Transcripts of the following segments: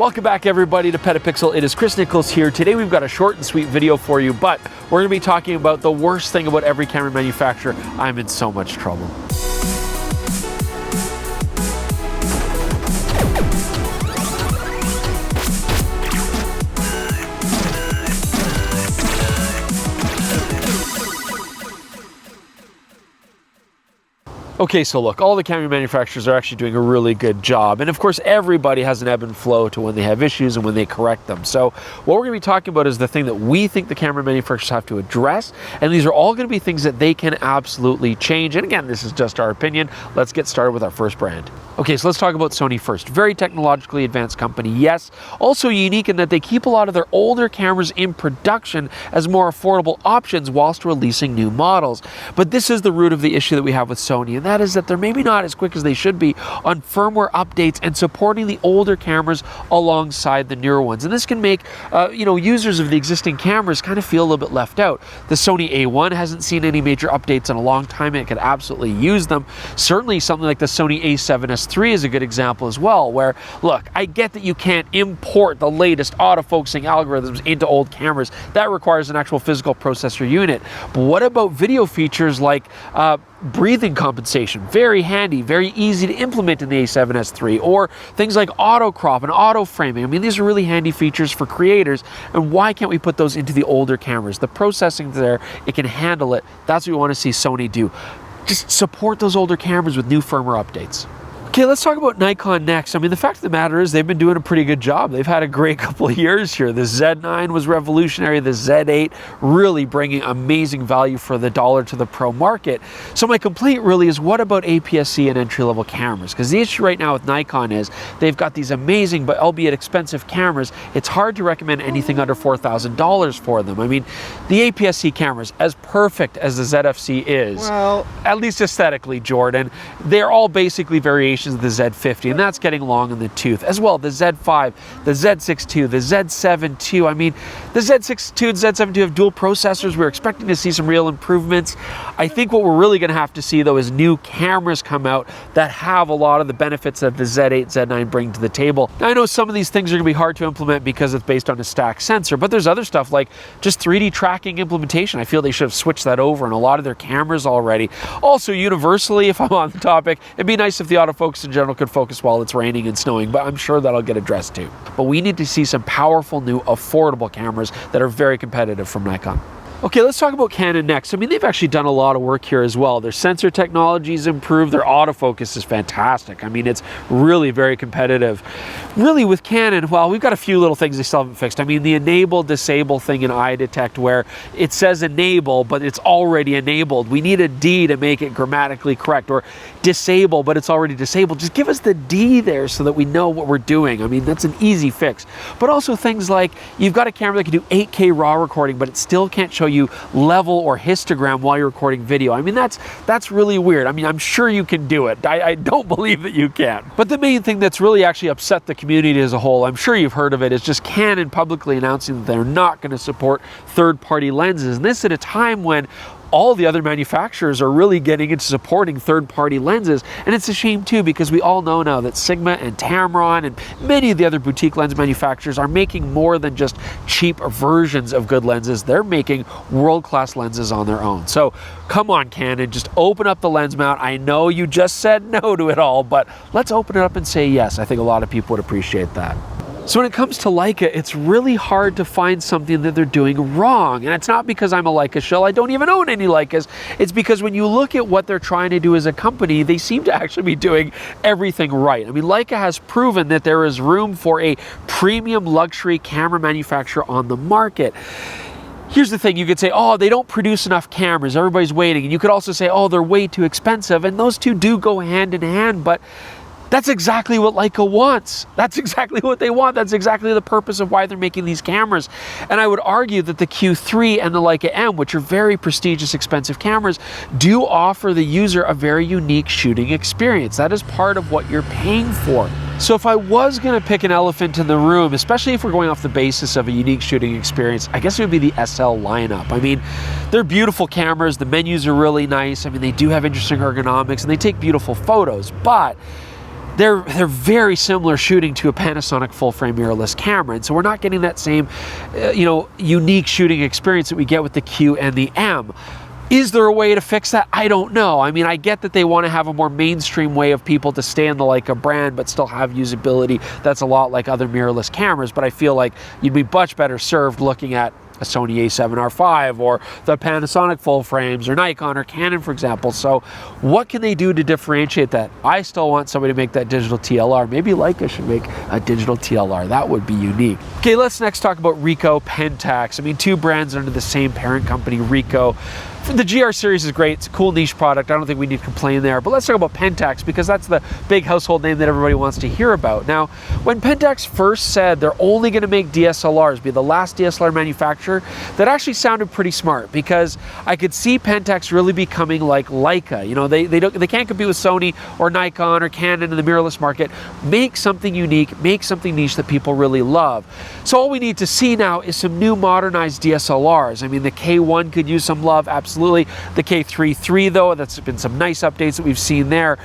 Welcome back everybody to PetaPixel. It is Chris Nichols here. Today we've got a short and sweet video for you, but we're going to be talking about the worst thing about every camera manufacturer. I'm in so much trouble. Okay, so look, all the camera manufacturers are actually doing a really good job. And of course, everybody has an ebb and flow to when they have issues and when they correct them. So what we're gonna be talking about is the thing that we think the camera manufacturers have to address. And these are all gonna be things that they can absolutely change. And again, this is just our opinion. Let's get started with our first brand. Okay, so let's talk about Sony first. Very technologically advanced company, yes. Also unique in that they keep a lot of their older cameras in production as more affordable options whilst releasing new models. But this is the root of the issue that we have with Sony, and that is that they're maybe not as quick as they should be on firmware updates and supporting the older cameras alongside the newer ones. And this can make users of the existing cameras kind of feel a little bit left out. The Sony A1 hasn't seen any major updates in a long time. It could absolutely use them. Certainly something like the Sony A7S III is a good example as well, where, look, I get that you can't import the latest autofocusing algorithms into old cameras. That requires an actual physical processor unit. But what about video features like breathing compensation? Very handy, very easy to implement in the A7S III, or things like auto crop and auto framing. I mean, these are really handy features for creators, and why can't we put those into the older cameras? The processing there, it can handle it. That's what we want to see Sony do. Just support those older cameras with new firmware updates. Okay, let's talk about Nikon next. I mean, the fact of the matter is they've been doing a pretty good job. They've had a great couple of years here. The Z9 was revolutionary. The Z8 really bringing amazing value for the dollar to the pro market. So my complaint really is, what about APS-C and entry-level cameras? Because the issue right now with Nikon is they've got these amazing but albeit expensive cameras. It's hard to recommend anything under $4,000 for them. I mean, the APS-C cameras, as perfect as the ZFC is, well, at least aesthetically, Jordan, they're all basically variations of the Z50, and that's getting long in the tooth. As well, the Z5, the Z6 II, the Z7 II. I mean, the Z6 II and Z7 II have dual processors. We're expecting to see some real improvements. I think what we're really going to have to see, though, is new cameras come out that have a lot of the benefits that the Z8, Z9 bring to the table. Now, I know some of these things are going to be hard to implement because it's based on a stack sensor, but there's other stuff like just 3D tracking implementation. I feel they should have switched that over in a lot of their cameras already. Also, universally, if I'm on the topic, it'd be nice if the autofocus in general could focus while it's raining and snowing, but I'm sure that'll get addressed too. But we need to see some powerful new affordable cameras that are very competitive from Nikon. Okay, let's talk about Canon next. I mean, they've actually done a lot of work here as well. Their sensor technology's improved. Their autofocus is fantastic. I mean, it's really very competitive. Really, with Canon, well, we've got a few little things they still haven't fixed. I mean, the enable, disable thing in eye detect, where it says enable, but it's already enabled. We need a D to make it grammatically correct, or disable, but it's already disabled. Just give us the D there so that we know what we're doing. I mean, that's an easy fix. But also things like, you've got a camera that can do 8K RAW recording, but it still can't show you level or histogram while you're recording video. I mean, that's really weird. I mean, I'm sure you can do it. I don't believe that you can. But the main thing that's really actually upset the community as a whole, I'm sure you've heard of it, is just Canon publicly announcing that they're not going to support third-party lenses. And this at a time when all the other manufacturers are really getting into supporting third-party lenses. And it's a shame too, because we all know now that Sigma and Tamron and many of the other boutique lens manufacturers are making more than just cheap versions of good lenses. They're making world-class lenses on their own. So come on, Canon, just open up the lens mount. I know you just said no to it all, but let's open it up and say yes. I think a lot of people would appreciate that. So when it comes to Leica, it's really hard to find something that they're doing wrong. And it's not because I'm a Leica shill. I don't even own any Leicas. It's because when you look at what they're trying to do as a company, they seem to actually be doing everything right. I mean, Leica has proven that there is room for a premium luxury camera manufacturer on the market. Here's the thing, you could say, oh, they don't produce enough cameras, everybody's waiting. And you could also say, oh, they're way too expensive. And those two do go hand in hand, but that's exactly what Leica wants. That's exactly what they want. That's exactly the purpose of why they're making these cameras. And I would argue that the Q3 and the Leica M, which are very prestigious, expensive cameras, do offer the user a very unique shooting experience. That is part of what you're paying for. So if I was gonna pick an elephant in the room, especially if we're going off the basis of a unique shooting experience, I guess it would be the SL lineup. I mean, they're beautiful cameras, the menus are really nice. I mean, they do have interesting ergonomics and they take beautiful photos, but they're very similar shooting to a Panasonic full-frame mirrorless camera, and so we're not getting that same, unique shooting experience that we get with the Q and the M. Is there a way to fix that? I don't know. I mean, I get that they want to have a more mainstream way of people to stay in the Leica brand, but still have usability that's a lot like other mirrorless cameras, but I feel like you'd be much better served looking at a Sony a7R5 or the Panasonic full frames or Nikon or Canon, for example. So what can they do to differentiate that? I still want somebody to make that digital TLR. Maybe Leica should make a digital TLR. That would be unique. Okay, let's next talk about Ricoh, Pentax. I mean, two brands under the same parent company, Ricoh. The GR series is great. It's a cool niche product. I don't think we need to complain there. But let's talk about Pentax, because that's the big household name that everybody wants to hear about. Now, when Pentax first said they're only going to make DSLRs, be the last DSLR manufacturer, that actually sounded pretty smart, because I could see Pentax really becoming like Leica. You know, they can't compete with Sony or Nikon or Canon in the mirrorless market. Make something unique, make something niche that people really love. So all we need to see now is some new modernized DSLRs. I mean, the K1 could use some love, absolutely. The K3 III, though, that's been some nice updates that we've seen there.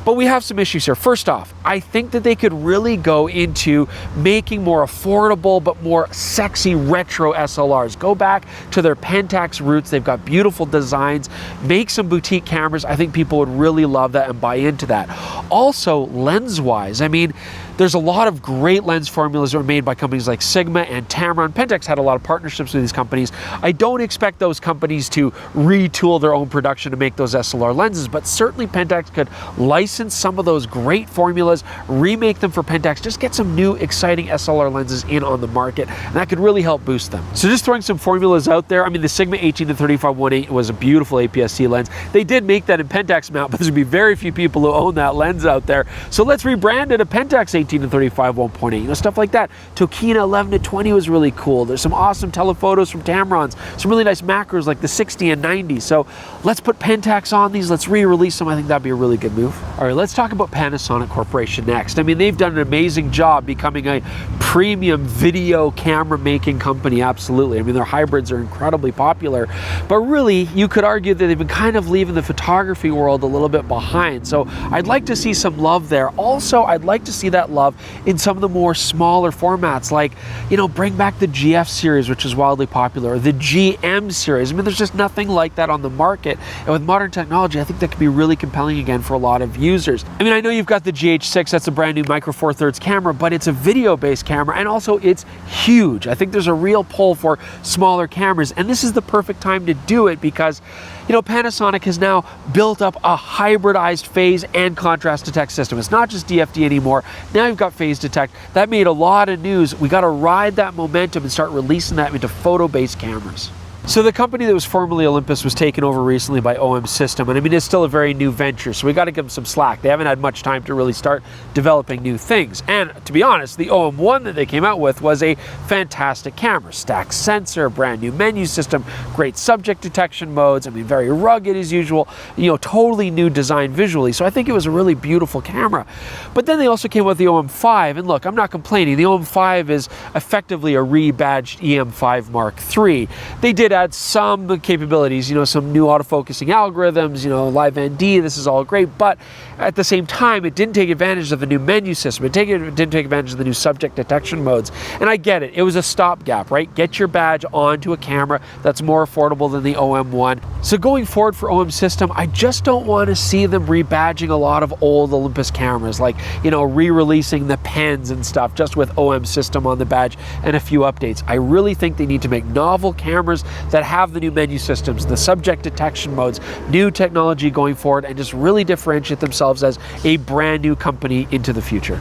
But we have some issues here. First off, I think that they could really go into making more affordable but more sexy retro SLRs. Go back to their Pentax roots. They've got beautiful designs. Make some boutique cameras. I think people would really love that and buy into that. Also, lens-wise, I mean, there's a lot of great lens formulas that were made by companies like Sigma and Tamron. Pentax had a lot of partnerships with these companies. I don't expect those companies to retool their own production to make those SLR lenses, but certainly Pentax could license some of those great formulas, remake them for Pentax, just get some new exciting SLR lenses in on the market, and that could really help boost them. So just throwing some formulas out there. I mean, the Sigma 18-35-1.8 was a beautiful APS-C lens. They did make that in Pentax mount, but there's gonna be very few people who own that lens out there. So let's rebrand it a Pentax 18-35-1.8, you know, stuff like that. Tokina 11-20 was really cool. There's some awesome telephotos from Tamron's, some really nice macros like the 60 and 90. So let's put Pentax on these, let's re-release them. I think that'd be a really good move. All right, let's talk about Panasonic Corporation next. I mean, they've done an amazing job becoming a premium video camera making company, absolutely. I mean, their hybrids are incredibly popular, but really, you could argue that they've been kind of leaving the photography world a little bit behind. So I'd like to see some love there. Also, I'd like to see that love in some of the more smaller formats, like, you know, bring back the GF series, which is wildly popular, or the GM series. I mean, there's just nothing like that on the market. And with modern technology, I think that could be really compelling again for a lot of users. I mean, I know you've got the GH6, that's a brand new micro four thirds camera, but it's a video-based camera, and also it's huge. I think there's a real pull for smaller cameras, and this is the perfect time to do it because, you know, Panasonic has now built up a hybridized phase and contrast detect system. It's not just DFD anymore. Now you've got phase detect. That made a lot of news. We got to ride that momentum and start releasing that into photo-based cameras. So the company that was formerly Olympus was taken over recently by OM System, and I mean, it's still a very new venture, so we got to give them some slack. They haven't had much time to really start developing new things. And to be honest, the OM1 that they came out with was a fantastic camera. Stacked sensor, brand new menu system, great subject detection modes, I mean, very rugged as usual, you know, totally new design visually. So I think it was a really beautiful camera. But then they also came with the OM5, and look, I'm not complaining. The OM5 is effectively a rebadged EM5 Mark III. They did add some capabilities, you know, some new autofocusing algorithms, you know, live ND, this is all great, but at the same time, it didn't take advantage of the new menu system. It didn't take advantage of the new subject detection modes. And I get it, it was a stopgap, right? Get your badge onto a camera that's more affordable than the OM1. So going forward for OM System, I just don't want to see them rebadging a lot of old Olympus cameras, like, you know, re-releasing the pens and stuff just with OM System on the badge and a few updates. I really think they need to make novel cameras that have the new menu systems, the subject detection modes, new technology going forward, and just really differentiate themselves as a brand new company into the future.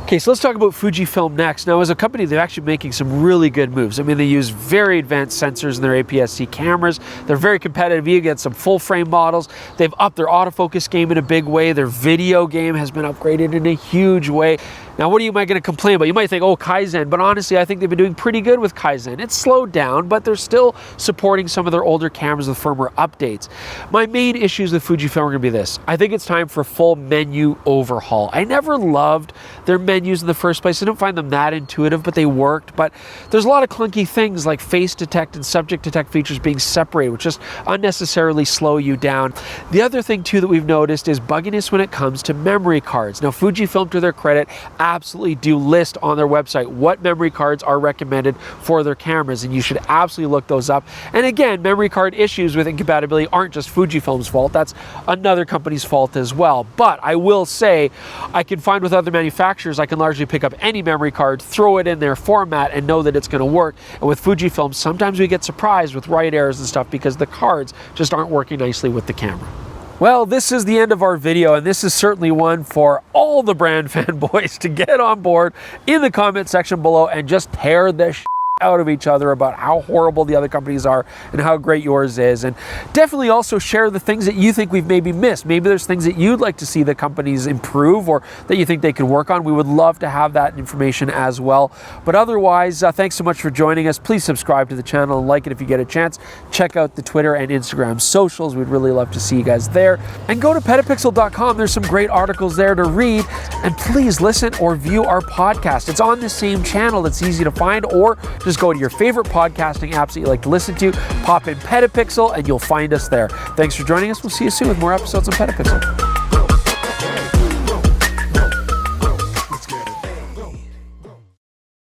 Okay, so let's talk about Fujifilm next. Now, as a company, they're actually making some really good moves. I mean, they use very advanced sensors in their APS-C cameras. They're very competitive. You get some full-frame models. They've upped their autofocus game in a big way. Their video game has been upgraded in a huge way. Now, what am I going to complain about? You might think, oh, Kaizen, but honestly, I think they've been doing pretty good with Kaizen. It's slowed down, but they're still supporting some of their older cameras with firmware updates. My main issues with Fujifilm are going to be this. I think it's time for a full menu overhaul. I never loved their menus in the first place. I didn't find them that intuitive, but they worked. But there's a lot of clunky things like face detect and subject detect features being separated, which just unnecessarily slow you down. The other thing, too, that we've noticed is bugginess when it comes to memory cards. Now, Fujifilm, to their credit, absolutely do list on their website what memory cards are recommended for their cameras, and you should absolutely look those up. And again, memory card issues with incompatibility aren't just Fujifilm's fault, that's another company's fault as well. But I will say, I can find with other manufacturers, I can largely pick up any memory card, throw it in their format, and know that it's going to work. And with Fujifilm, sometimes we get surprised with write errors and stuff because the cards just aren't working nicely with the camera. Well, this is the end of our video, and this is certainly one for all the brand fanboys to get on board in the comment section below and just tear the shit out of each other about how horrible the other companies are and how great yours is. And definitely also share the things that you think we've maybe missed. Maybe there's things that you'd like to see the companies improve or that you think they could work on. We would love to have that information as well. But otherwise, thanks so much for joining us. Please subscribe to the channel and like it if you get a chance. Check out the Twitter and Instagram socials. We'd really love to see you guys there. And go to PetaPixel.com. There's some great articles there to read. And please listen or view our podcast. It's on the same channel. It's easy to find, or just go to your favorite podcasting apps that you like to listen to, pop in PetaPixel, and you'll find us there. Thanks for joining us. We'll see you soon with more episodes on PetaPixel.